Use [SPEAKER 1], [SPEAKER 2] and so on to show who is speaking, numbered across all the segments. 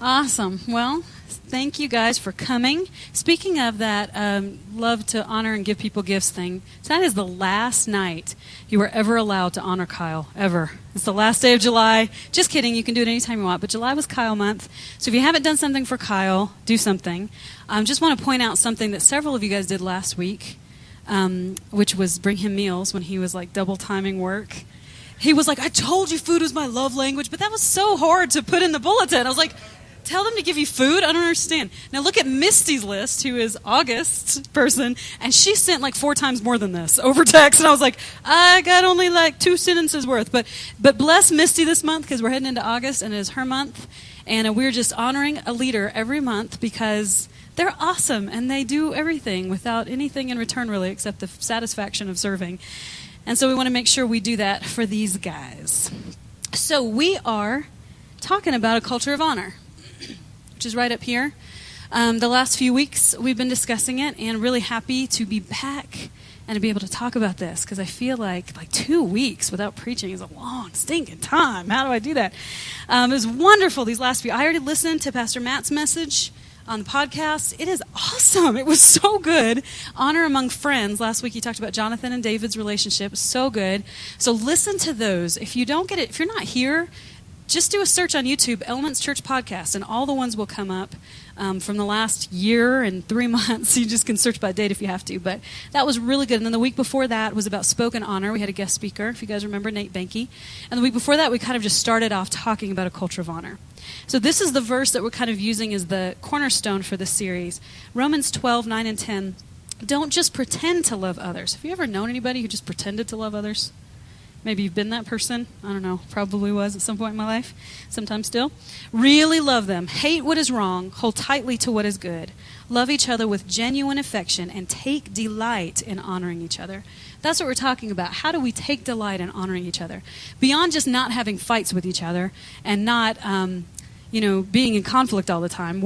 [SPEAKER 1] Awesome. Well, thank you guys for coming. Speaking of that, love to honor and give people gifts thing, tonight is the last night you were ever allowed to honor Kyle, ever. It's the last day of July. Just kidding, you can do it anytime you want, but July was Kyle month. So if you haven't done something for Kyle, do something. Just want to point out something that several of you guys did last week, which was bring him meals when he was like double timing work. He was like, I told you food was my love language, but that was so hard to put in the bulletin. I was like, tell them to give you food? I don't understand. Now look at Misty's list, who is August's person, and she sent like 4 times more than this over text. And I was like, I got only like 2 sentences worth. But bless Misty this month because we're heading into August and it is her month. And we're just honoring a leader every month because they're awesome and they do everything without anything in return really except the satisfaction of serving. And so we want to make sure we do that for these guys. So we are talking about a culture of honor, which is right up here. The last few weeks we've been discussing it and really happy to be back and to be able to talk about this because I feel like 2 weeks without preaching is a long stinking time. How do I do that? It was wonderful these last few. I already listened to Pastor Matt's message on the podcast. It is awesome. It was so good. Honor among friends. Last week he talked about Jonathan and David's relationship. So good. So listen to those. If you don't get it, if you're not here, just do a search on YouTube, Elements Church Podcast, and all the ones will come up from the last year and 3 months. You just can search by date if you have to. But that was really good. And then the week before that was about spoken honor. We had a guest speaker, if you guys remember, Nate Banky. And the week before that, we kind of just started off talking about a culture of honor. So this is the verse that we're kind of using as the cornerstone for this series. Romans 12, 9 and 10. Don't just pretend to love others. Have you ever known anybody who just pretended to love others? Maybe you've been that person. I don't know. Probably was at some point in my life. Sometimes still. Really love them. Hate what is wrong. Hold tightly to what is good. Love each other with genuine affection and take delight in honoring each other. That's what we're talking about. How do we take delight in honoring each other? Beyond just not having fights with each other and not being in conflict all the time.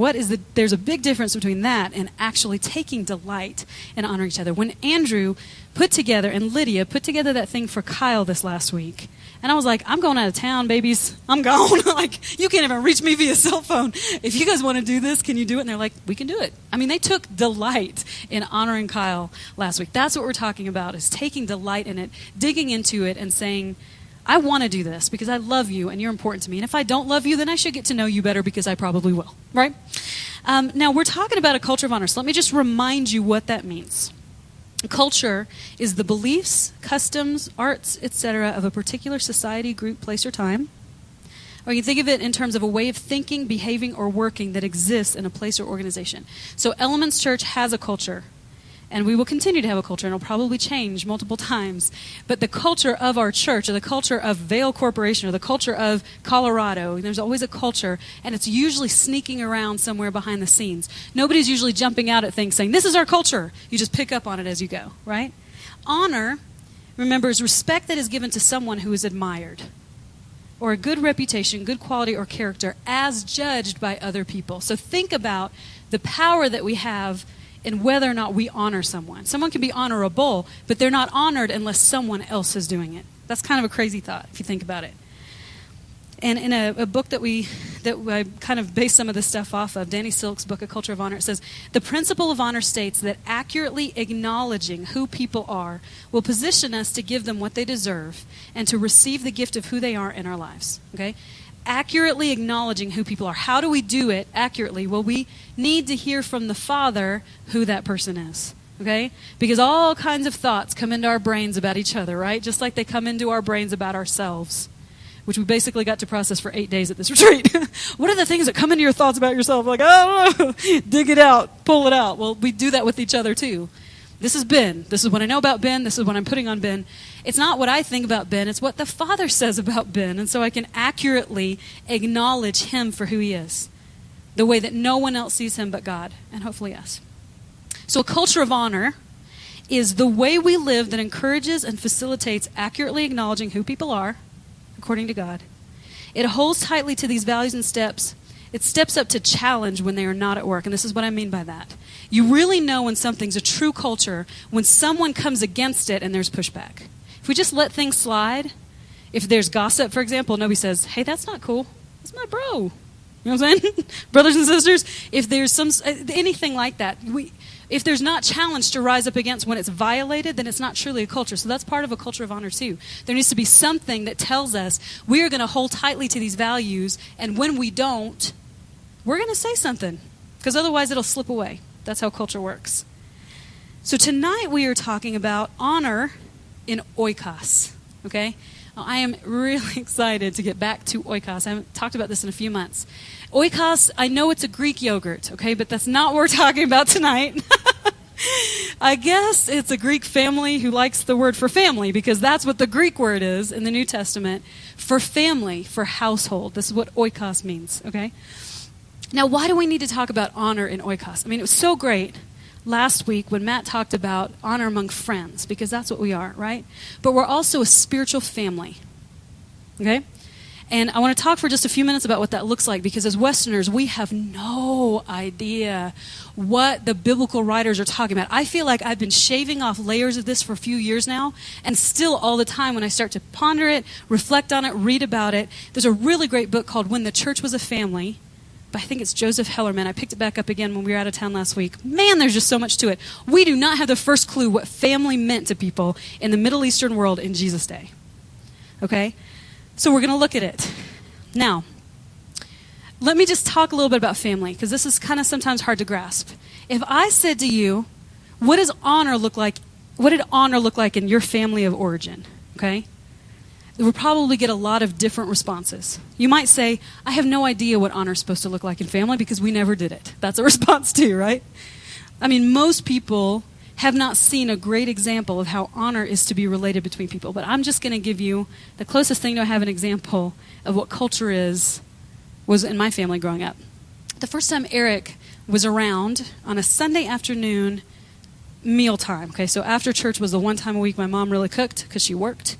[SPEAKER 1] There's a big difference between that and actually taking delight in honoring each other. When Andrew and Lydia put together that thing for Kyle this last week, and I was like, I'm going out of town, babies. I'm gone. Like, you can't even reach me via cell phone. If you guys want to do this, can you do it? And they're like, we can do it. I mean, they took delight in honoring Kyle last week. That's what we're talking about, is taking delight in it, digging into it and saying, I want to do this because I love you and you're important to me. And if I don't love you, then I should get to know you better because I probably will, right? Now, we're talking about a culture of honor. So let me just remind you what that means. Culture is the beliefs, customs, arts, etc. of a particular society, group, place, or time. Or you can think of it in terms of a way of thinking, behaving, or working that exists in a place or organization. So Elements Church has a culture. And we will continue to have a culture, and it'll probably change multiple times. But the culture of our church, or the culture of Vail Corporation, or the culture of Colorado, there's always a culture, and it's usually sneaking around somewhere behind the scenes. Nobody's usually jumping out at things saying, this is our culture. You just pick up on it as you go, right? Honor, remember, is respect that is given to someone who is admired, or a good reputation, good quality, or character as judged by other people. So think about the power that we have in whether or not we honor someone. Someone can be honorable, but they're not honored unless someone else is doing it. That's kind of a crazy thought if you think about it. And in a book that I kind of based some of this stuff off of, Danny Silk's book, A Culture of Honor, it says, the principle of honor states that accurately acknowledging who people are will position us to give them what they deserve and to receive the gift of who they are in our lives. Okay? Accurately acknowledging who people are. How do we do it accurately? Well, we need to hear from the Father who that person is, okay? Because all kinds of thoughts come into our brains about each other, right? Just like they come into our brains about ourselves, which we basically got to process for 8 days at this retreat. What are the things that come into your thoughts about yourself? Like, I don't know, dig it out, pull it out. Well, we do that with each other too. This is Ben. This is what I know about Ben. This is what I'm putting on Ben. It's not what I think about Ben. It's what the Father says about Ben. And so I can accurately acknowledge him for who he is, the way that no one else sees him but God, and hopefully us. So a culture of honor is the way we live that encourages and facilitates accurately acknowledging who people are, according to God. It holds tightly to these values and steps. It steps up to challenge when they are not at work. And this is what I mean by that. You really know when something's a true culture when someone comes against it and there's pushback. If we just let things slide, if there's gossip, for example, nobody says, hey, that's not cool. That's my bro. You know what I'm saying? Brothers and sisters, if there's anything like that, if there's not challenge to rise up against when it's violated, then it's not truly a culture. So that's part of a culture of honor too. There needs to be something that tells us we are going to hold tightly to these values, and when we don't, we're going to say something, because otherwise it'll slip away. That's how culture works. So tonight we are talking about honor in Oikos, okay? I am really excited to get back to Oikos. I haven't talked about this in a few months. Oikos, I know it's a Greek yogurt, okay, but that's not what we're talking about tonight. I guess it's a Greek family who likes the word for family, because that's what the Greek word is in the New Testament, for family, for household. This is what Oikos means, okay? Now, why do we need to talk about honor in Oikos? I mean, it was so great last week when Matt talked about honor among friends, because that's what we are, right? But we're also a spiritual family, okay? And I want to talk for just a few minutes about what that looks like, because as Westerners, we have no idea what the biblical writers are talking about. I feel like I've been shaving off layers of this for a few years now, and still all the time when I start to ponder it, reflect on it, read about it. There's a really great book called When the Church Was a Family. I think it's Joseph Hellerman. I picked it back up again when we were out of town last week. Man, there's just so much to it. We do not have the first clue what family meant to people in the Middle Eastern world in Jesus' day. Okay? So we're going to look at it. Now, let me just talk a little bit about family, because this is kind of sometimes hard to grasp. If I said to you, what does honor look like? What did honor look like in your family of origin? Okay? We'll probably get a lot of different responses. You might say, I have no idea what honor is supposed to look like in family because we never did it. That's a response too, right? I mean, most people have not seen a great example of how honor is to be related between people. But I'm just going to give you the closest thing to have an example of what culture was in my family growing up. The first time Eric was around on a Sunday afternoon mealtime. Okay, so after church was the one time a week my mom really cooked because she worked.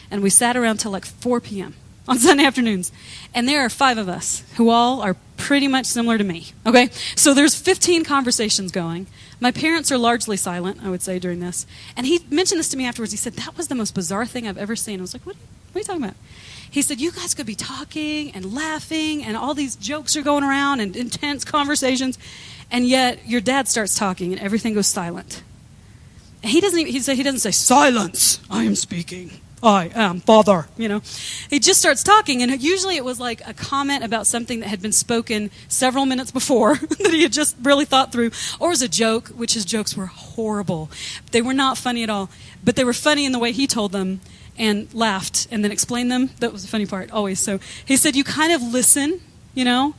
[SPEAKER 1] And we sat around till like 4 p.m. on Sunday afternoons. And there are 5 of us who all are pretty much similar to me, okay? So there's 15 conversations going. My parents are largely silent, I would say, during this. And he mentioned this to me afterwards. He said, that was the most bizarre thing I've ever seen. I was like, what are you talking about? He said, you guys could be talking and laughing, and all these jokes are going around and intense conversations, and yet your dad starts talking and everything goes silent. And he doesn't say, silence, I am speaking. I am Father, you know. He just starts talking, and usually it was like a comment about something that had been spoken several minutes before that he had just really thought through, or it was a joke, which his jokes were horrible. They were not funny at all, but they were funny in the way he told them and laughed and then explained them. That was the funny part, always. So he said you kind of listen, you know,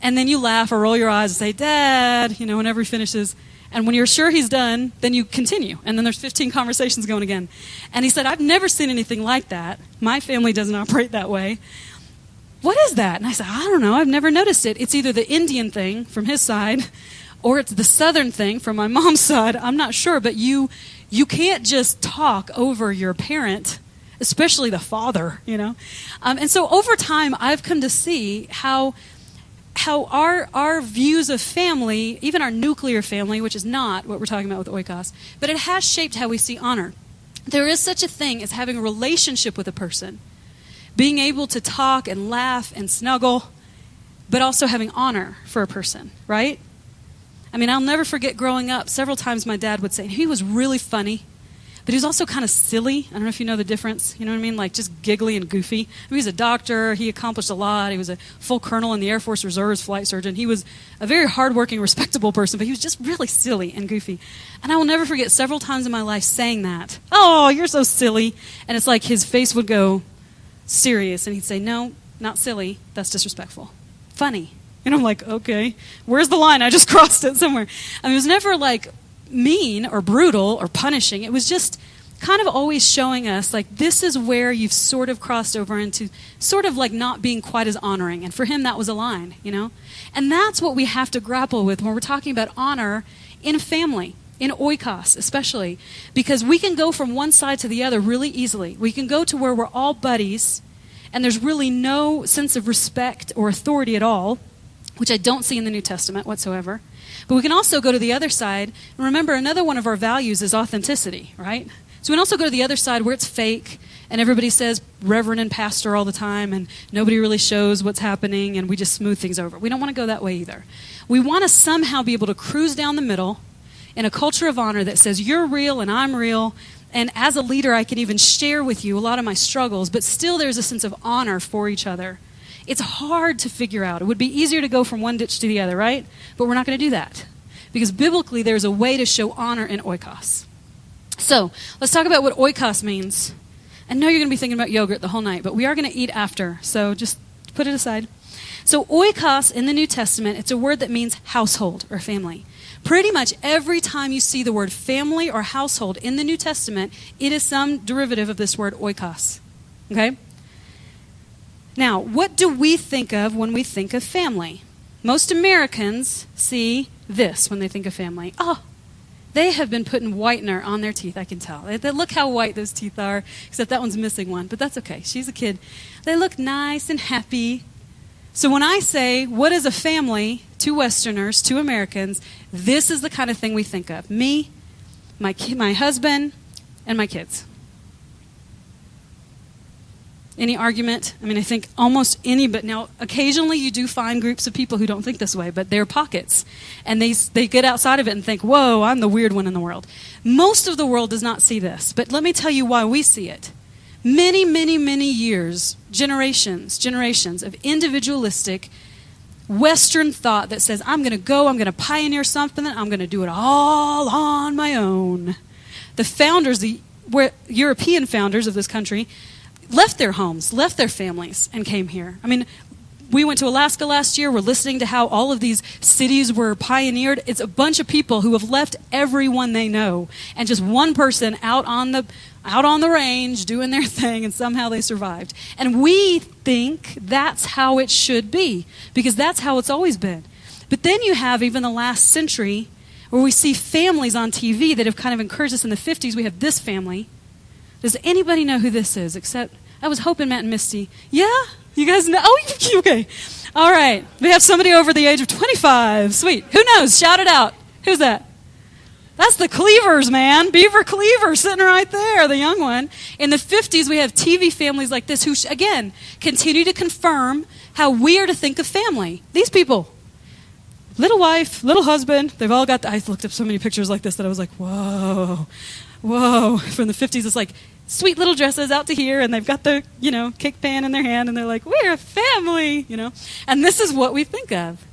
[SPEAKER 1] and then you laugh or roll your eyes and say, Dad, you know, whenever he finishes. And when you're sure he's done, then you continue. And then there's 15 conversations going again. And he said, I've never seen anything like that. My family doesn't operate that way. What is that? And I said, I don't know. I've never noticed it. It's either the Indian thing from his side, or it's the Southern thing from my mom's side. I'm not sure. But you can't just talk over your parent, especially the father, you know. And so over time, I've come to see how our views of family, even our nuclear family, which is not what we're talking about with Oikos, but it has shaped how we see honor. There is such a thing as having a relationship with a person, being able to talk and laugh and snuggle, but also having honor for a person, right? I mean, I'll never forget growing up, several times my dad would say, and he was really funny, but he was also kind of silly. I don't know if you know the difference. You know what I mean? Like just giggly and goofy. I mean, he was a doctor. He accomplished a lot. He was a full colonel in the Air Force Reserves, flight surgeon. He was a very hardworking, respectable person, but he was just really silly and goofy. And I will never forget several times in my life saying that. Oh, you're so silly. And it's like his face would go serious, and he'd say, no, not silly. That's disrespectful. Funny. And I'm like, okay, where's the line? I just crossed it somewhere. I mean, it was never like mean or brutal or punishing. It was just kind of always showing us like this is where you've sort of crossed over into sort of like not being quite as honoring. And for him that was a line, you know. And that's what we have to grapple with when we're talking about honor in a family, in Oikos especially, because we can go from one side to the other really easily. We can go to where we're all buddies and there's really no sense of respect or authority at all, which I don't see in the New Testament whatsoever. But we can also go to the other side. And remember, another one of our values is authenticity, right? So we can also go to the other side where it's fake and everybody says reverend and pastor all the time and nobody really shows what's happening and we just smooth things over. We don't want to go that way either. We want to somehow be able to cruise down the middle in a culture of honor that says you're real and I'm real, and as a leader I can even share with you a lot of my struggles, but still there's a sense of honor for each other. It's hard to figure out. It would be easier to go from one ditch to the other, right? But we're not going to do that because biblically there's a way to show honor in oikos. So let's talk about what oikos means. I know you're going to be thinking about yogurt the whole night, but we are going to eat after, so just put it aside. So oikos in the New Testament, it's a word that means household or family. Pretty much every time you see the word family or household in the New Testament, it is some derivative of this word oikos. Okay? Now, what do we think of when we think of family? Most Americans see this when they think of family. Oh, they have been putting whitener on their teeth, I can tell. Look how white those teeth are, except that one's missing one, but that's okay. She's a kid. They look nice and happy. So when I say, what is a family to Westerners, to Americans, this is the kind of thing we think of. Me, my husband, and my kids. Any argument? I mean, I think almost any, but now occasionally you do find groups of people who don't think this way, but they're pockets. And they get outside of it and think, whoa, I'm the weird one in the world. Most of the world does not see this, but let me tell you why we see it. Many, many, many years, generations of individualistic Western thought that says, I'm going to pioneer something, I'm going to do it all on my own. The founders, the European founders of this country, left their homes, left their families, and came here. I mean, we went to Alaska last year. We're listening to how all of these cities were pioneered. It's a bunch of people who have left everyone they know, and just one person out on the range doing their thing, and somehow they survived. And we think that's how it should be, because that's how it's always been. But then you have even the last century where we see families on TV that have kind of encouraged us. In the 50s, we have this family. Does anybody know who this is? Except, I was hoping Matt and Misty. Yeah? You guys know? Oh, okay. All right. We have somebody over the age of 25. Sweet. Who knows? Shout it out. Who's that? That's the Cleavers, man. Beaver Cleaver sitting right there, the young one. In the 50s, we have TV families like this who, again, continue to confirm how we are to think of family. These people. Little wife, little husband. They've all got I looked up so many pictures like this that I was like, whoa. From the 50s, it's like sweet little dresses out to here, and they've got their, cake pan in their hand, and they're like, we're a family, And this is what we think of.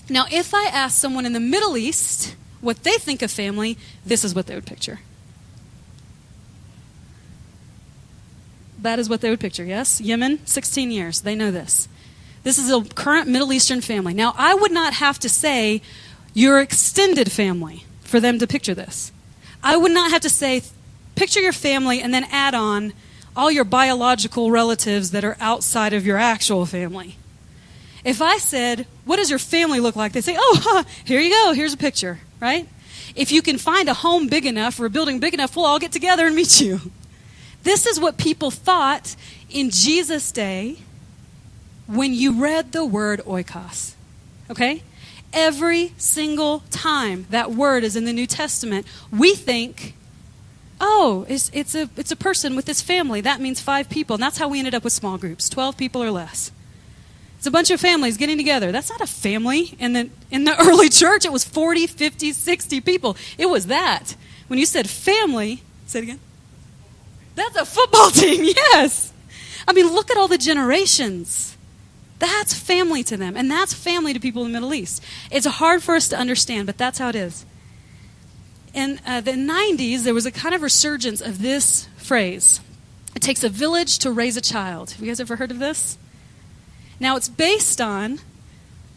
[SPEAKER 1] Now, if I ask someone in the Middle East what they think of family, this is what they would picture. That is what they would picture, yes? Yemen, 16 years. They know this. This is a current Middle Eastern family. Now, I would not have to say your extended family for them to picture this. I would not have to say, picture your family and then add on all your biological relatives that are outside of your actual family. If I said, what does your family look like? They say, here you go, here's a picture, right? If you can find a home big enough or a building big enough, we'll all get together and meet you. This is what people thought in Jesus' day when you read the word oikos, okay? Every single time that word is in the New Testament, we think, it's a person with his family. That means 5 people. And that's how we ended up with small groups, 12 people or less. It's a bunch of families getting together. That's not a family. In the early church, it was 40, 50, 60 people. It was that. When you said family, say it again. That's a football team, yes. I mean, look at all the generations. That's family to them, and that's family to people in the Middle East. It's hard for us to understand, but that's how it is. In the 90s, there was a kind of resurgence of this phrase. It takes a village to raise a child. Have you guys ever heard of this? Now, it's based on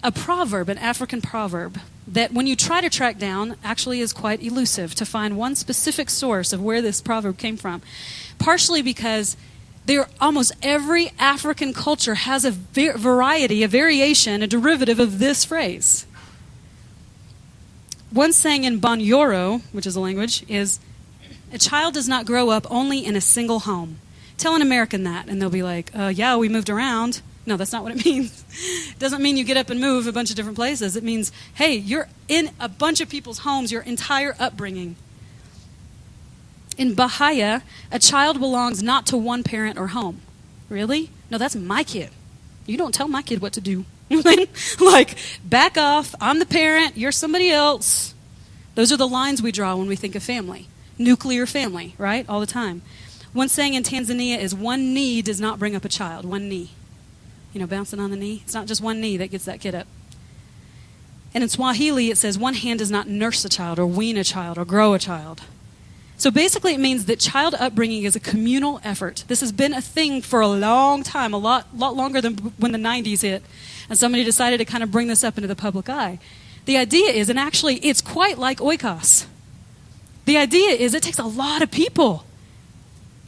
[SPEAKER 1] a proverb, an African proverb, that when you try to track down, actually is quite elusive to find one specific source of where this proverb came from. Partially because almost every African culture has a variety, a variation, a derivative of this phrase. One saying in Banyoro, which is a language, is, a child does not grow up only in a single home. Tell an American that, and they'll be like, yeah, we moved around. No, that's not what it means. It doesn't mean you get up and move a bunch of different places. It means, hey, you're in a bunch of people's homes your entire upbringing. In Bahia, a child belongs not to one parent or home. Really? No, that's my kid. You don't tell my kid what to do. Like, back off. I'm the parent. You're somebody else. Those are the lines we draw when we think of family. Nuclear family, right? All the time. One saying in Tanzania is one knee does not bring up a child. One knee. You know, bouncing on the knee. It's not just one knee that gets that kid up. And in Swahili, it says one hand does not nurse a child or wean a child or grow a child. So basically it means that child upbringing is a communal effort. This has been a thing for a long time, a lot longer than when the 90s hit. And somebody decided to kind of bring this up into the public eye. The idea is, and actually it's quite like Oikos. The idea is it takes a lot of people.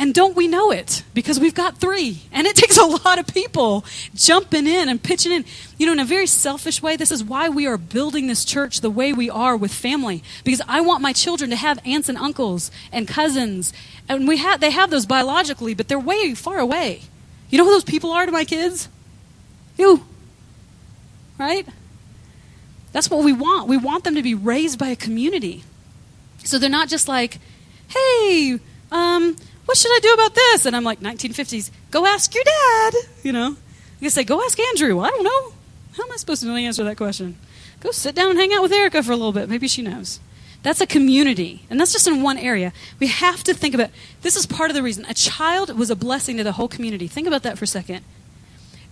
[SPEAKER 1] And don't we know it? Because we've got 3. And it takes a lot of people jumping in and pitching in. You know, in a very selfish way, this is why we are building this church the way we are with family. Because I want my children to have aunts and uncles and cousins. And they have those biologically, but they're way far away. You know who those people are to my kids? You. Right? That's what we want. We want them to be raised by a community. So they're not just like, hey, what should I do about this? And I'm like, 1950s, go ask your dad. You know, you can say, go ask Andrew. I don't know. How am I supposed to really answer that question? Go sit down and hang out with Erica for a little bit. Maybe she knows. That's a community. And that's just in one area. We have to think about, this is part of the reason. A child was a blessing to the whole community. Think about that for a second.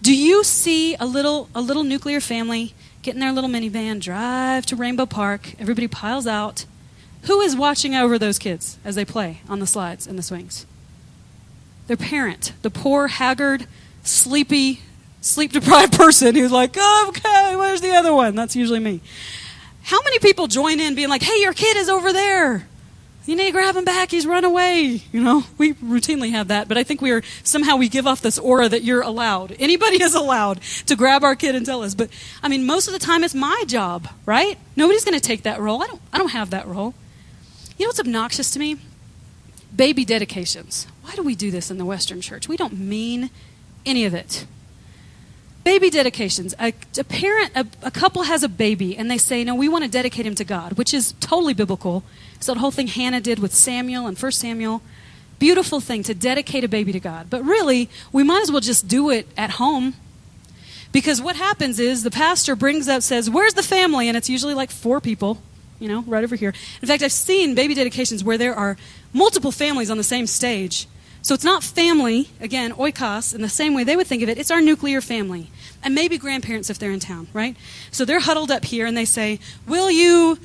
[SPEAKER 1] Do you see a little nuclear family get in their little minivan, drive to Rainbow Park, everybody piles out. Who is watching over those kids as they play on the slides and the swings? Their parent, the poor, haggard, sleepy, sleep-deprived person who's like, oh, okay, where's the other one? That's usually me. How many people join in being like, hey, your kid is over there. You need to grab him back. He's run away. You know, we routinely have that, but I think somehow we give off this aura that you're allowed. Anybody is allowed to grab our kid and tell us. But, I mean, most of the time it's my job, right? Nobody's going to take that role. I don't have that role. You know what's obnoxious to me? Baby dedications. Why do we do this in the Western church? We don't mean any of it. Baby dedications. A couple has a baby, and they say, no, we want to dedicate him to God, which is totally biblical. So the whole thing Hannah did with Samuel and 1 Samuel. Beautiful thing to dedicate a baby to God. But really, we might as well just do it at home. Because what happens is the pastor brings up, says, where's the family? And it's usually like 4 people. You know, right over here. In fact, I've seen baby dedications where there are multiple families on the same stage. So it's not family, again, oikos, in the same way they would think of it. It's our nuclear family. And maybe grandparents if they're in town, right? So they're huddled up here and they say, will you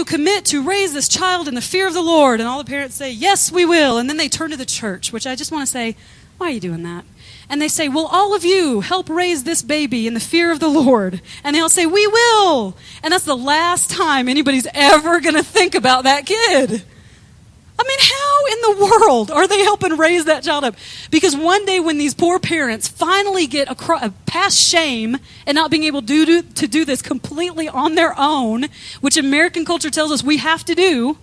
[SPEAKER 1] commit to raise this child in the fear of the Lord? And all the parents say, yes, we will. And then they turn to the church, which I just want to say, why are you doing that? And they say, will all of you help raise this baby in the fear of the Lord? And they all say, we will. And that's the last time anybody's ever going to think about that kid. I mean, how in the world are they helping raise that child up? Because one day when these poor parents finally get past shame and not being able to do this completely on their own, which American culture tells us we have to do,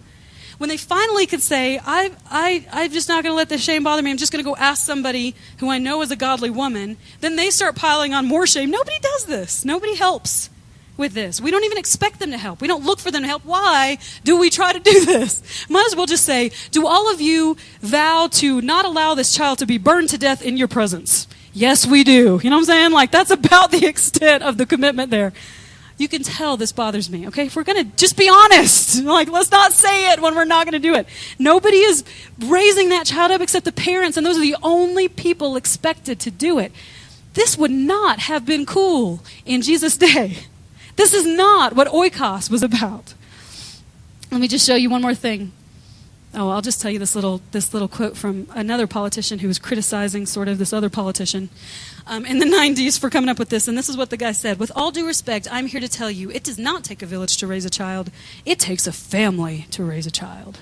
[SPEAKER 1] when they finally could say, I'm just not going to let this shame bother me, I'm just going to go ask somebody who I know is a godly woman, then they start piling on more shame. Nobody does this. Nobody helps with this. We don't even expect them to help. We don't look for them to help. Why do we try to do this? Might as well just say, do all of you vow to not allow this child to be burned to death in your presence? Yes, we do. You know what I'm saying? Like, that's about the extent of the commitment there. You can tell this bothers me, okay? If we're going to just be honest, like, let's not say it when we're not going to do it. Nobody is raising that child up except the parents, and those are the only people expected to do it. This would not have been cool in Jesus' day. This is not what Oikos was about. Let me just show you one more thing. Oh, I'll just tell you this little quote from another politician who was criticizing sort of this other politician in the 90s for coming up with this. And this is what the guy said. With all due respect, I'm here to tell you, it does not take a village to raise a child. It takes a family to raise a child.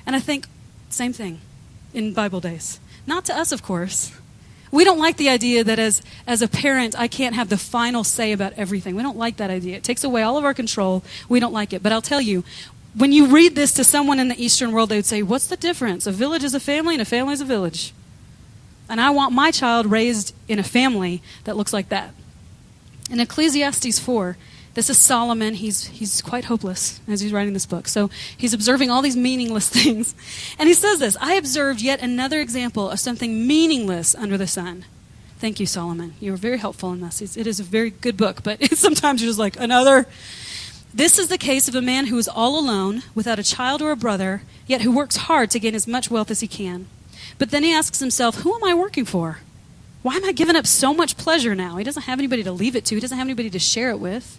[SPEAKER 1] And I think, same thing in Bible days. Not to us, of course. We don't like the idea that as a parent, I can't have the final say about everything. We don't like that idea. It takes away all of our control. We don't like it. But I'll tell you, when you read this to someone in the Eastern world, they would say, what's the difference? A village is a family and a family is a village. And I want my child raised in a family that looks like that. In Ecclesiastes 4, This is Solomon. He's quite hopeless as he's writing this book. So he's observing all these meaningless things. And he says this, I observed yet another example of something meaningless under the sun. Thank you, Solomon. You were very helpful in this. It is a very good book, but sometimes you're just like, another. This is the case of a man who is all alone, without a child or a brother, yet who works hard to gain as much wealth as he can. But then he asks himself, who am I working for? Why am I giving up so much pleasure now? He doesn't have anybody to leave it to. He doesn't have anybody to share it with.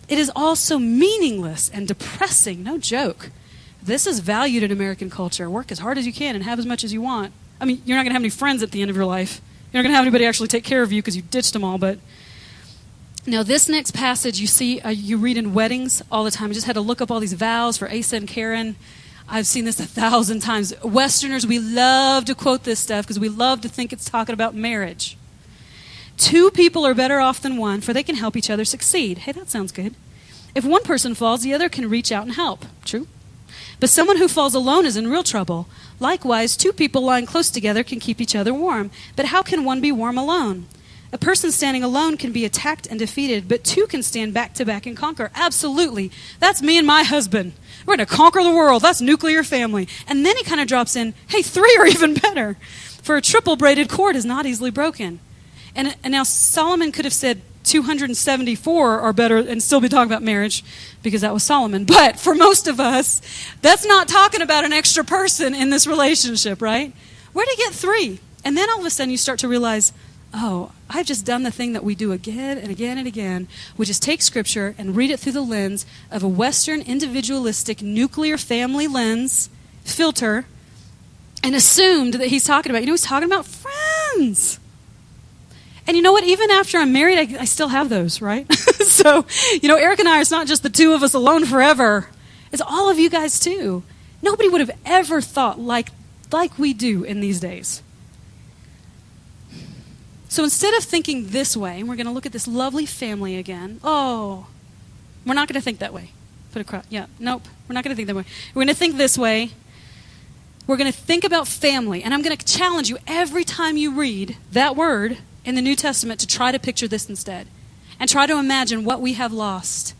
[SPEAKER 1] It is all so meaningless and depressing, no joke. This is valued in American culture. Work as hard as you can and have as much as you want. I mean, you're not going to have any friends at the end of your life. You're not going to have anybody actually take care of you because you ditched them all. But now this next passage you see, you read in weddings all the time. I just had to look up all these vows for Asa and Karen. I've seen this 1,000 times. Westerners, we love to quote this stuff because we love to think it's talking about marriage. 2 people are better off than one, for they can help each other succeed. Hey, that sounds good. If one person falls, the other can reach out and help. True. But someone who falls alone is in real trouble. Likewise, 2 people lying close together can keep each other warm. But how can one be warm alone? A person standing alone can be attacked and defeated, but 2 can stand back to back and conquer. Absolutely. That's me and my husband. We're going to conquer the world. That's nuclear family. And then he kind of drops in, hey, 3 are even better. For a triple braided cord is not easily broken. And now Solomon could have said 274 are better and still be talking about marriage because that was Solomon. But for most of us, that's not talking about an extra person in this relationship, right? Where did he get 3? And then all of a sudden you start to realize, oh, I've just done the thing that we do again and again and again, which is take Scripture and read it through the lens of a Western individualistic nuclear family lens filter and assumed that he's talking about, he's talking about friends. And you know what? Even after I'm married, I still have those, right? So, Eric and I, it's not just the 2 of us alone forever. It's all of you guys too. Nobody would have ever thought like we do in these days. So instead of thinking this way, and we're going to look at this lovely family again. Oh, we're not going to think that way. Put a cross. Yeah, nope. We're not going to think that way. We're going to think this way. We're going to think about family. And I'm going to challenge you every time you read that word in the New Testament to try to picture this instead. And try to imagine what we have lost.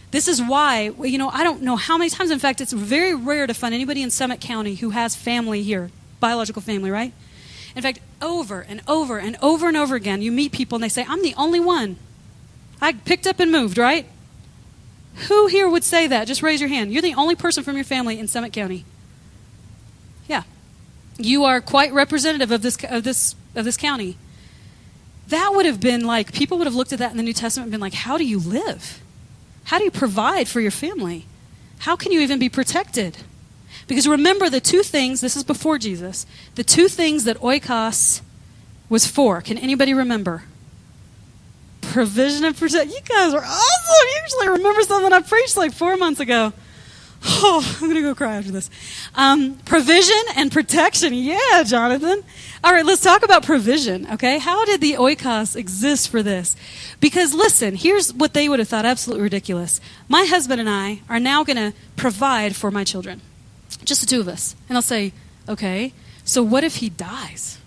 [SPEAKER 1] This is why, I don't know how many times. In fact, it's very rare to find anybody in Summit County who has family here. Biological family, right? In fact, over and over and over and over again, you meet people and they say, I'm the only one. I picked up and moved, right? Who here would say that? Just raise your hand. You're the only person from your family in Summit County. Yeah. You are quite representative of this county. That would have been like, people would have looked at that in the New Testament and been like, how do you live? How do you provide for your family? How can you even be protected? Because remember the 2 things, this is before Jesus, the 2 things that Oikos was for. Can anybody remember? Provision and protection. You guys are awesome. You usually remember something I preached like 4 months ago. Oh, I'm going to go cry after this. Provision and protection. Yeah, Jonathan. All right, let's talk about provision, okay? How did the Oikos exist for this? Because listen, here's what they would have thought absolutely ridiculous. My husband and I are now going to provide for my children. Just the 2 of us. And I'll say, okay, so what if he dies?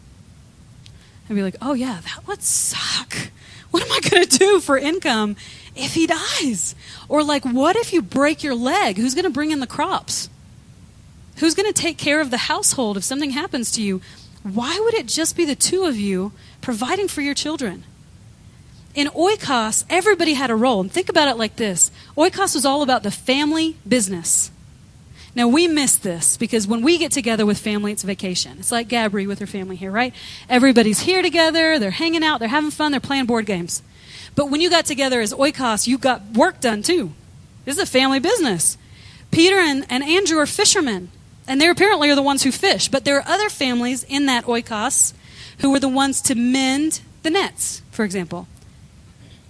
[SPEAKER 1] I'd be like, oh yeah, that would suck. What am I going to do for income if he dies? Or like, what if you break your leg? Who's going to bring in the crops? Who's going to take care of the household if something happens to you? Why would it just be the 2 of you providing for your children? In Oikos, everybody had a role. And think about it like this. Oikos was all about the family business. Now, we miss this because when we get together with family, it's vacation. It's like Gabri with her family here, right? Everybody's here together. They're hanging out. They're having fun. They're playing board games. But when you got together as Oikos, you got work done too. This is a family business. Peter and Andrew are fishermen, and they apparently are the ones who fish. But there are other families in that Oikos who were the ones to mend the nets, for example.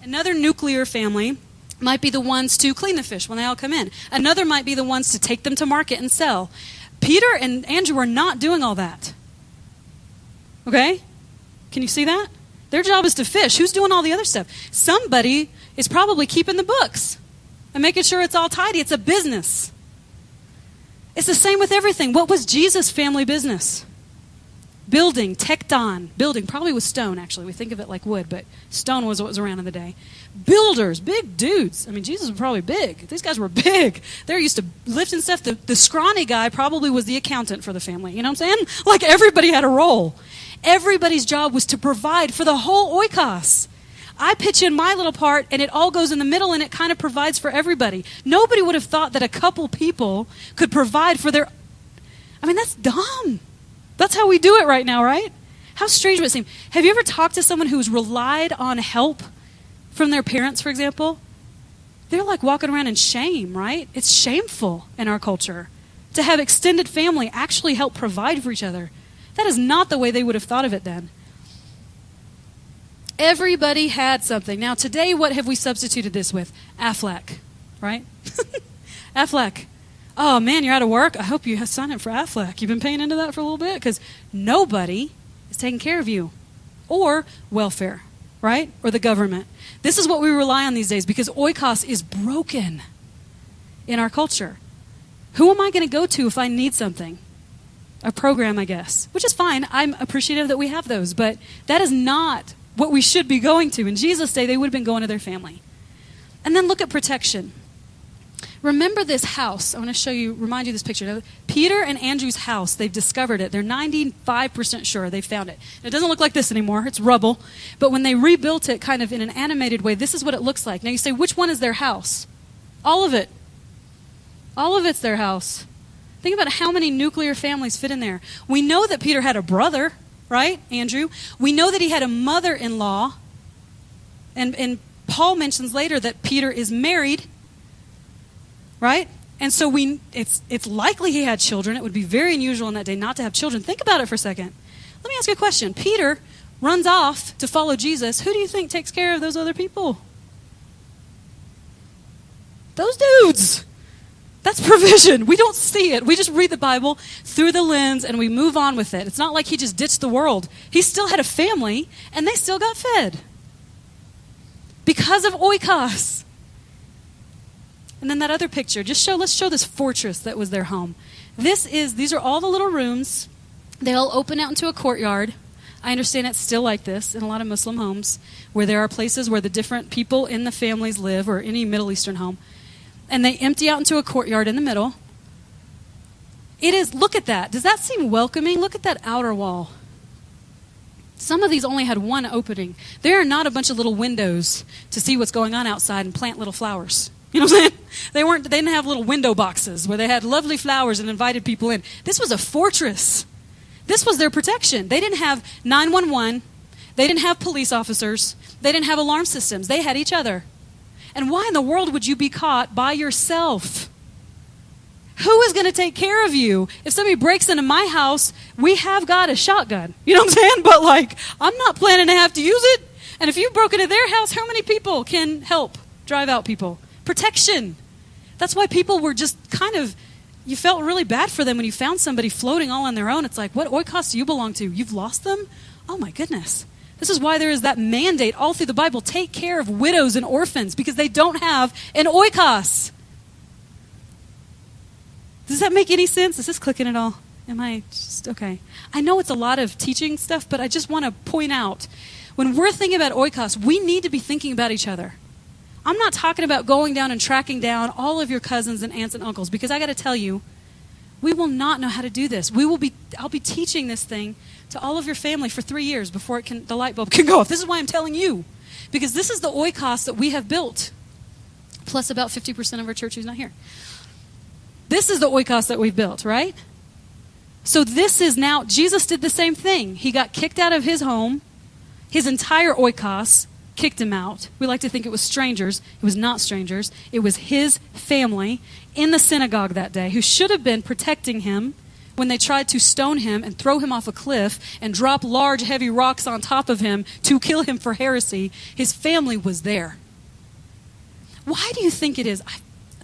[SPEAKER 1] Another nuclear family might be the ones to clean the fish when they all come in. Another might be the ones to take them to market and sell. Peter and Andrew are not doing all that. Okay? Can you see that? Their job is to fish. Who's doing all the other stuff? Somebody is probably keeping the books and making sure it's all tidy. It's a business. It's the same with everything. What was Jesus' family business? building, tekton, building, probably with stone, actually. We think of it like wood, but stone was what was around in the day. Builders, big dudes. I mean, Jesus was probably big. These guys were big. They're used to lifting stuff. The scrawny guy probably was the accountant for the family. You know what I'm saying? Like, everybody had a role. Everybody's job was to provide for the whole oikos. I pitch in my little part, and it all goes in the middle, and it kind of provides for everybody. Nobody would have thought that a couple people could provide for their... I mean, that's dumb. That's how we do it right now, right? How strange would it seem? Have you ever talked to someone who's relied on help from their parents, for example? They're like walking around in shame, right? It's shameful in our culture to have extended family actually help provide for each other. That is not the way they would have thought of it then. Everybody had something. Now, today, what have we substituted this with? Aflac, right? Aflac. Oh, man, you're out of work? I hope you sign up for Aflac. You've been paying into that for a little bit? Because nobody is taking care of you. Or welfare, right? Or the government. This is what we rely on these days because oikos is broken in our culture. Who am I going to go to if I need something? A program, I guess, which is fine. I'm appreciative that we have those, but that is not what we should be going to. In Jesus' day, they would have been going to their family. And then look at protection. Remember this house. I want to remind you this picture. Now, Peter and Andrew's house, they've discovered it. They're 95% sure they found it. It doesn't look like this anymore. It's rubble. But when they rebuilt it kind of in an animated way, this is what it looks like. Now you say, which one is their house? All of it. All of it's their house. Think about how many nuclear families fit in there. We know that Peter had a brother, right, Andrew? We know that he had a mother-in-law. And Paul mentions later that Peter is married. Right? And so it's likely he had children. It would be very unusual in that day not to have children. Think about it for a second. Let me ask you a question. Peter runs off to follow Jesus. Who do you think takes care of those other people? Those dudes. That's provision. We don't see it. We just read the Bible through the lens and we move on with it. It's not like he just ditched the world. He still had a family and they still got fed. Because of oikos. And then that other picture, let's show this fortress that was their home. These are all the little rooms. They all open out into a courtyard. I understand it's still like this in a lot of Muslim homes, where there are places where the different people in the families live, or any Middle Eastern home. And they empty out into a courtyard in the middle. Look at that. Does that seem welcoming? Look at that outer wall. Some of these only had one opening. There are not a bunch of little windows to see what's going on outside and plant little flowers. You know what I'm saying? They didn't have little window boxes where they had lovely flowers and invited people in. This was a fortress. This was their protection. They didn't have 911. They didn't have police officers. They didn't have alarm systems. They had each other. And why in the world would you be caught by yourself? Who is going to take care of you? If somebody breaks into my house, we have got a shotgun. You know what I'm saying? But I'm not planning to have to use it. And if you broke into their house, how many people can help drive out people? Protection. That's why people were just you felt really bad for them when you found somebody floating all on their own. It's like, what oikos do you belong to? You've lost them? Oh my goodness. This is why there is that mandate all through the Bible. Take care of widows and orphans because they don't have an oikos. Does that make any sense? Is this clicking at all? Am I just okay? I know it's a lot of teaching stuff, but I just want to point out, when we're thinking about oikos, we need to be thinking about each other. I'm not talking about going down and tracking down all of your cousins and aunts and uncles, because I got to tell you, we will not know how to do this. I'll be teaching this thing to all of your family for 3 years before the light bulb can go off. This is why I'm telling you, because this is the oikos that we have built, plus about 50% of our church who's not here. This is the oikos that we've built, right? So this is now, Jesus did the same thing. He got kicked out of his home. His entire oikos kicked him out. We like to think it was strangers. It was not strangers. It was his family in the synagogue that day who should have been protecting him when they tried to stone him and throw him off a cliff and drop large, heavy rocks on top of him to kill him for heresy. His family was there. Why do you think it is?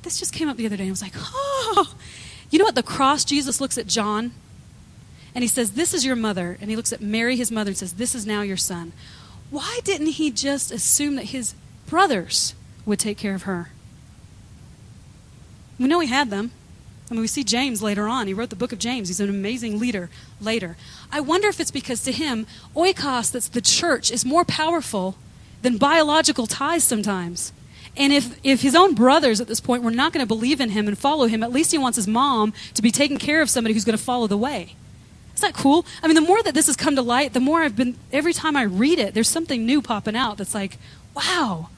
[SPEAKER 1] This just came up the other day. I was like, oh. You know, at the cross, Jesus looks at John and he says, this is your mother. And he looks at Mary, his mother, and says, this is now your son. Why didn't he just assume that his brothers would take care of her? We know he had them. I mean, we see James later on. He wrote the book of James. He's an amazing leader later. I wonder if it's because to him, oikos, that's the church, is more powerful than biological ties sometimes. And if his own brothers at this point were not going to believe in him and follow him, at least he wants his mom to be taking care of somebody who's going to follow the way. Isn't that cool? I mean, the more that this has come to light, the more every time I read it, there's something new popping out that's like, wow,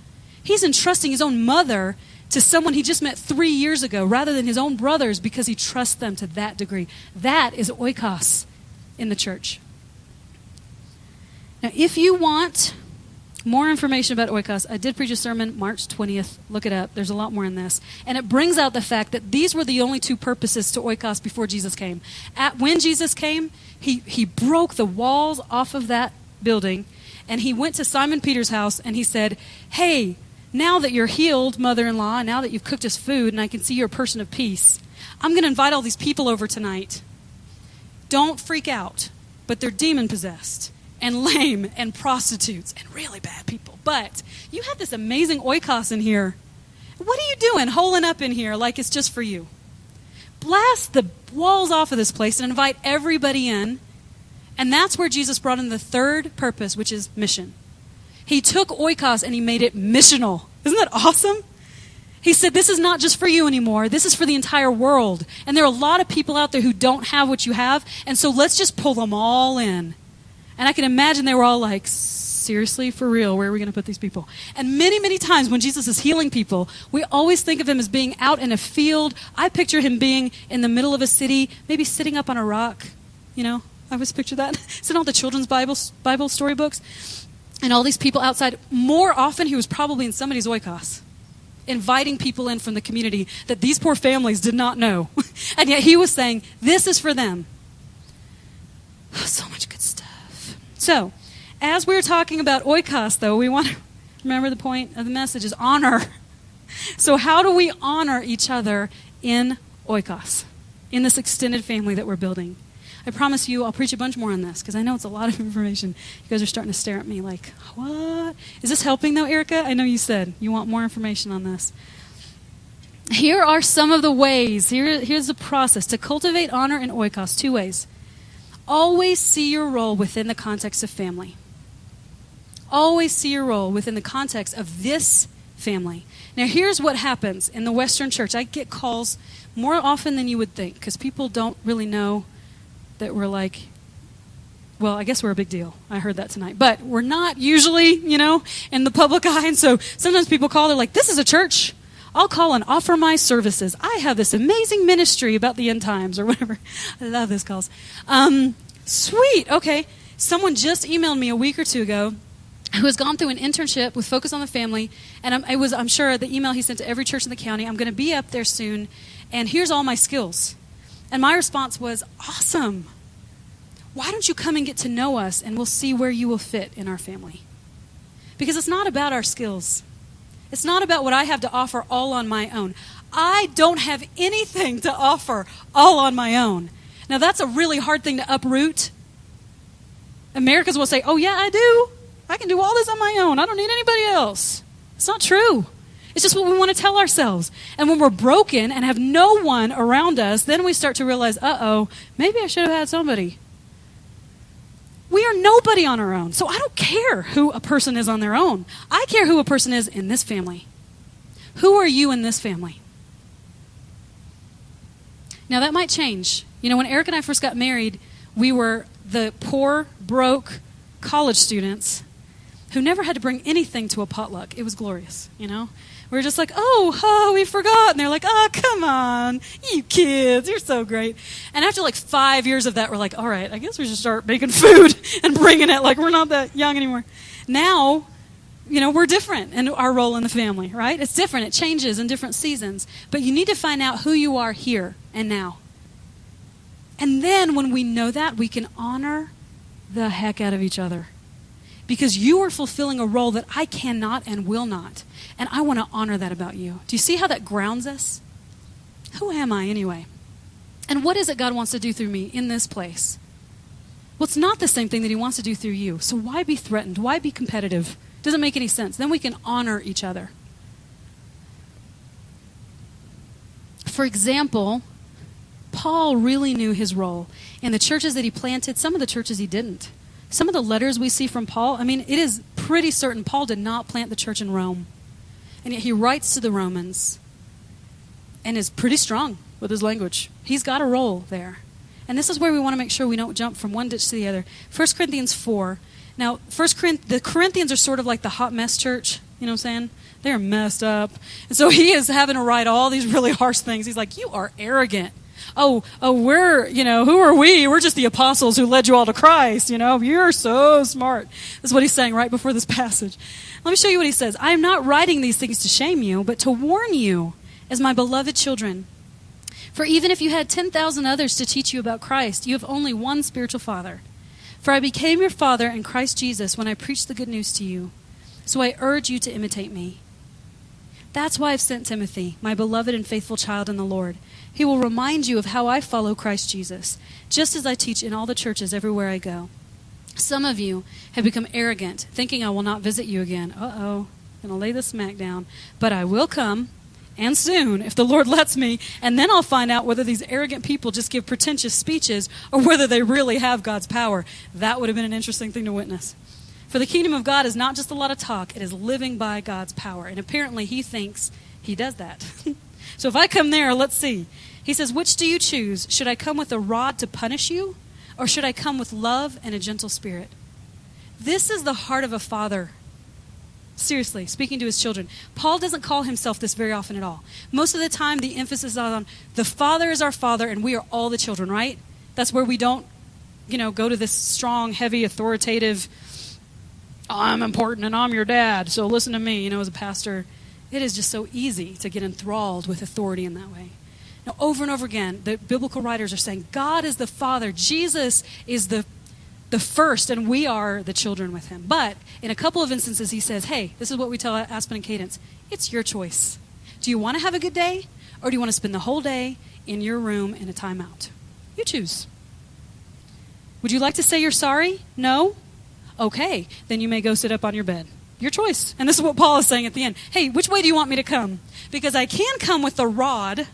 [SPEAKER 1] he's entrusting his own mother to someone he just met 3 years ago rather than his own brothers because he trusts them to that degree. That is oikos in the church. Now, if you want more information about oikos, I did preach a sermon March 20th. Look it up. There's a lot more in this. And it brings out the fact that these were the only two purposes to oikos before Jesus came. When Jesus came, he broke the walls off of that building, and he went to Simon Peter's house, and he said, hey, now that you're healed, mother-in-law, and now that you've cooked us food and I can see you're a person of peace, I'm going to invite all these people over tonight. Don't freak out, but they're demon-possessed and lame and prostitutes and really bad people. But you have this amazing oikos in here. What are you doing holing up in here like it's just for you? Blast the walls off of this place and invite everybody in. And that's where Jesus brought in the third purpose, which is mission. He took oikos and he made it missional. Isn't that awesome? He said, this is not just for you anymore. This is for the entire world. And there are a lot of people out there who don't have what you have. And so let's just pull them all in. And I can imagine they were all like, seriously, for real, where are we going to put these people? And many, many times when Jesus is healing people, we always think of him as being out in a field. I picture him being in the middle of a city, maybe sitting up on a rock. You know, I always picture that. It's in all the children's Bible storybooks. And all these people outside. More often, he was probably in somebody's oikos, inviting people in from the community that these poor families did not know. And yet he was saying, this is for them. So much good stuff. So, as we're talking about oikos, though, we want to remember the point of the message is honor. So how do we honor each other in oikos, in this extended family that we're building? I promise you I'll preach a bunch more on this because I know it's a lot of information. You guys are starting to stare at me like, what? Is this helping though, Erica? I know you said you want more information on this. Here are some of the ways. Here's the process. To cultivate honor in oikos, 2 ways. Always see your role within the context of family. Always see your role within the context of this family. Now here's what happens in the Western church. I get calls more often than you would think because people don't really know that we're like, well, I guess we're a big deal. I heard that tonight. But we're not usually, in the public eye. And so sometimes people call, they're like, this is a church. I'll call and offer my services. I have this amazing ministry about the end times or whatever. I love those calls. Sweet. Okay. Someone just emailed me a week or 2 ago who has gone through an internship with Focus on the Family. And I'm sure the email he sent to every church in the county, I'm going to be up there soon. And here's all my skills. And my response was, awesome. Why don't you come and get to know us and we'll see where you will fit in our family? Because it's not about our skills. It's not about what I have to offer all on my own. I don't have anything to offer all on my own. Now that's a really hard thing to uproot. Americans will say, oh yeah, I do. I can do all this on my own. I don't need anybody else. It's not true. It's just what we want to tell ourselves. And when we're broken and have no one around us, then we start to realize, maybe I should have had somebody. We are nobody on our own. So I don't care who a person is on their own. I care who a person is in this family. Who are you in this family? Now that might change. When Eric and I first got married, we were the poor, broke college students who never had to bring anything to a potluck. It was glorious, We were just like, we forgot. And they're like, come on, you kids, you're so great. And after 5 years of that, we're like, all right, I guess we should start making food and bringing it. We're not that young anymore. Now, we're different in our role in the family, right? It's different. It changes in different seasons. But you need to find out who you are here and now. And then when we know that, we can honor the heck out of each other. Because you are fulfilling a role that I cannot and will not. And I want to honor that about you. Do you see how that grounds us? Who am I anyway? And what is it God wants to do through me in this place? Well, it's not the same thing that he wants to do through you. So why be threatened? Why be competitive? Doesn't make any sense. Then we can honor each other. For example, Paul really knew his role. In the churches that he planted, some of the churches he didn't. Some of the letters we see from Paul, I mean, it is pretty certain Paul did not plant the church in Rome. And yet he writes to the Romans and is pretty strong with his language. He's got a role there. And this is where we want to make sure we don't jump from one ditch to the other. 1 Corinthians 4. Now, the Corinthians are sort of like the hot mess church. You know what I'm saying? They're messed up. And so he is having to write all these really harsh things. He's like, you are arrogant. We're, who are we? We're just the apostles who led you all to Christ. You're so smart. That's what he's saying right before this passage. Let me show you what he says. I am not writing these things to shame you, but to warn you as my beloved children. For even if you had 10,000 others to teach you about Christ, you have only one spiritual father. For I became your father in Christ Jesus when I preached the good news to you. So I urge you to imitate me. That's why I've sent Timothy, my beloved and faithful child in the Lord. He will remind you of how I follow Christ Jesus, just as I teach in all the churches everywhere I go. Some of you have become arrogant, thinking I will not visit you again. Going to lay the smack down. But I will come, and soon, if the Lord lets me, and then I'll find out whether these arrogant people just give pretentious speeches or whether they really have God's power. That would have been an interesting thing to witness. For the kingdom of God is not just a lot of talk, it is living by God's power. And apparently he thinks he does that. So if I come there, let's see. He says, which do you choose? Should I come with a rod to punish you? Or should I come with love and a gentle spirit? This is the heart of a father. Seriously, speaking to his children. Paul doesn't call himself this very often at all. Most of the time, the emphasis is on the Father is our Father and we are all the children, right? That's where we don't, go to this strong, heavy, authoritative, I'm important and I'm your dad, so listen to me, as a pastor. It is just so easy to get enthralled with authority in that way. Now, over and over again, the biblical writers are saying God is the Father. Jesus is the first, and we are the children with him. But in a couple of instances, he says, hey, this is what we tell Aspen and Cadence. It's your choice. Do you want to have a good day, or do you want to spend the whole day in your room in a timeout? You choose. Would you like to say you're sorry? No? Okay, then you may go sit up on your bed. Your choice. And this is what Paul is saying at the end. Hey, which way do you want me to come? Because I can come with the rod.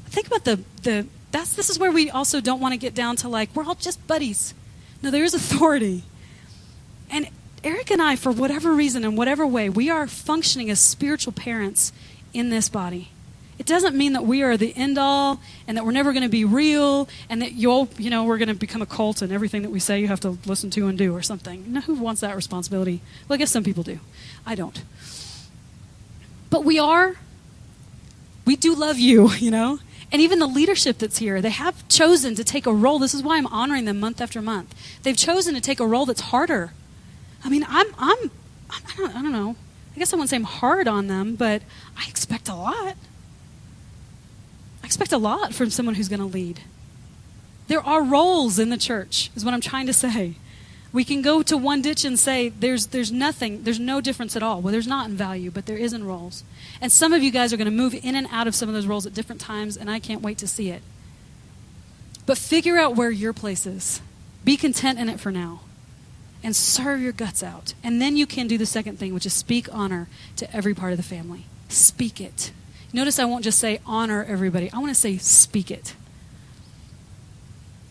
[SPEAKER 1] Think about this is where we also don't want to get down to we're all just buddies. No, there is authority. And Eric and I, for whatever reason, in whatever way, we are functioning as spiritual parents in this body. It doesn't mean that we are the end all and that we're never going to be real and that we're going to become a cult and everything that we say you have to listen to and do or something. Now, who wants that responsibility? Well, I guess some people do. I don't. But we do love you, And even the leadership that's here, they have chosen to take a role. This is why I'm honoring them month after month. They've chosen to take a role that's harder. I mean, I don't know. I guess I wouldn't say I'm hard on them, but I expect a lot. I expect a lot from someone who's going to lead. There are roles in the church, is what I'm trying to say. We can go to one ditch and say there's no difference at all. Well, there's not in value, but there is in roles. And some of you guys are going to move in and out of some of those roles at different times, and I can't wait to see it. But figure out where your place is. Be content in it for now. And serve your guts out. And then you can do the second thing, which is speak honor to every part of the family. Speak it. Notice I won't just say honor everybody. I want to say speak it.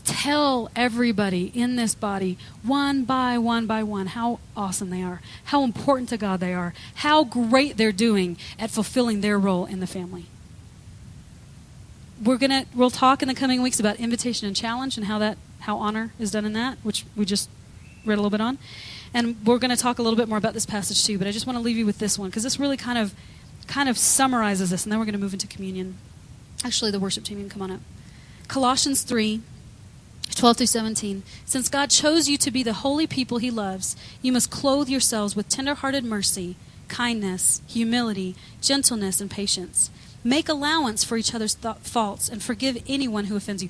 [SPEAKER 1] Tell everybody in this body, one by one, how awesome they are, how important to God they are, how great they're doing at fulfilling their role in the family. We'll talk in the coming weeks about invitation and challenge and how honor is done in that, which we just read a little bit on. And we're going to talk a little bit more about this passage too, but I just want to leave you with this one because this really kind of summarizes this, and then we're going to move into communion. Actually, the worship team can come on up. Colossians 3, 12 through 17. Since God chose you to be the holy people he loves, you must clothe yourselves with tender-hearted mercy, kindness, humility, gentleness, and patience. Make allowance for each other's faults and forgive anyone who offends you.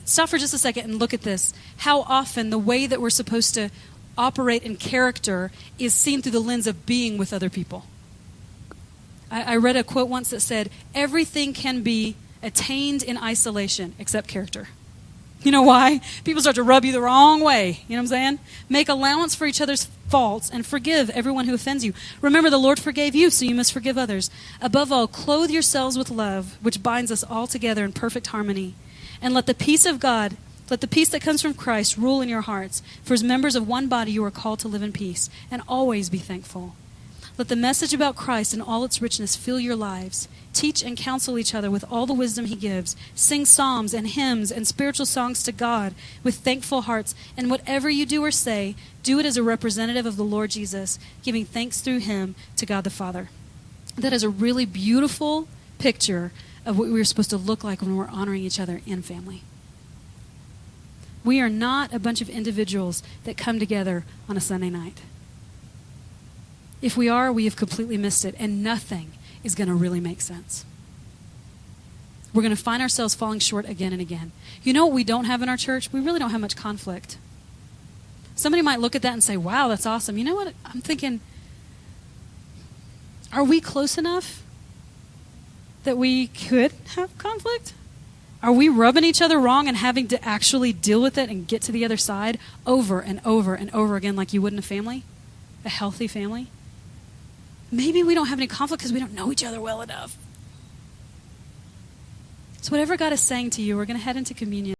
[SPEAKER 1] Stop for just a second and look at this. How often the way that we're supposed to operate in character is seen through the lens of being with other people. I read a quote once that said, everything can be attained in isolation except character. You know why? People start to rub you the wrong way. You know what I'm saying? Make allowance for each other's faults and forgive everyone who offends you. Remember, the Lord forgave you, so you must forgive others. Above all, clothe yourselves with love, which binds us all together in perfect harmony. And let the peace of God, let the peace that comes from Christ rule in your hearts. For as members of one body, you are called to live in peace, and always be thankful. Let the message about Christ and all its richness fill your lives. Teach and counsel each other with all the wisdom he gives. Sing psalms and hymns and spiritual songs to God with thankful hearts. And whatever you do or say, do it as a representative of the Lord Jesus, giving thanks through him to God the Father. That is a really beautiful picture of what we're supposed to look like when we're honoring each other in family. We are not a bunch of individuals that come together on a Sunday night. If we are, we have completely missed it, and nothing is going to really make sense. We're going to find ourselves falling short again and again. You know what we don't have in our church? We really don't have much conflict. Somebody might look at that and say, wow, that's awesome. You know what? I'm thinking, are we close enough that we could have conflict? Are we rubbing each other wrong and having to actually deal with it and get to the other side over and over and over again like you would in a family? A healthy family? Maybe we don't have any conflict because we don't know each other well enough. So whatever God is saying to you, we're going to head into communion.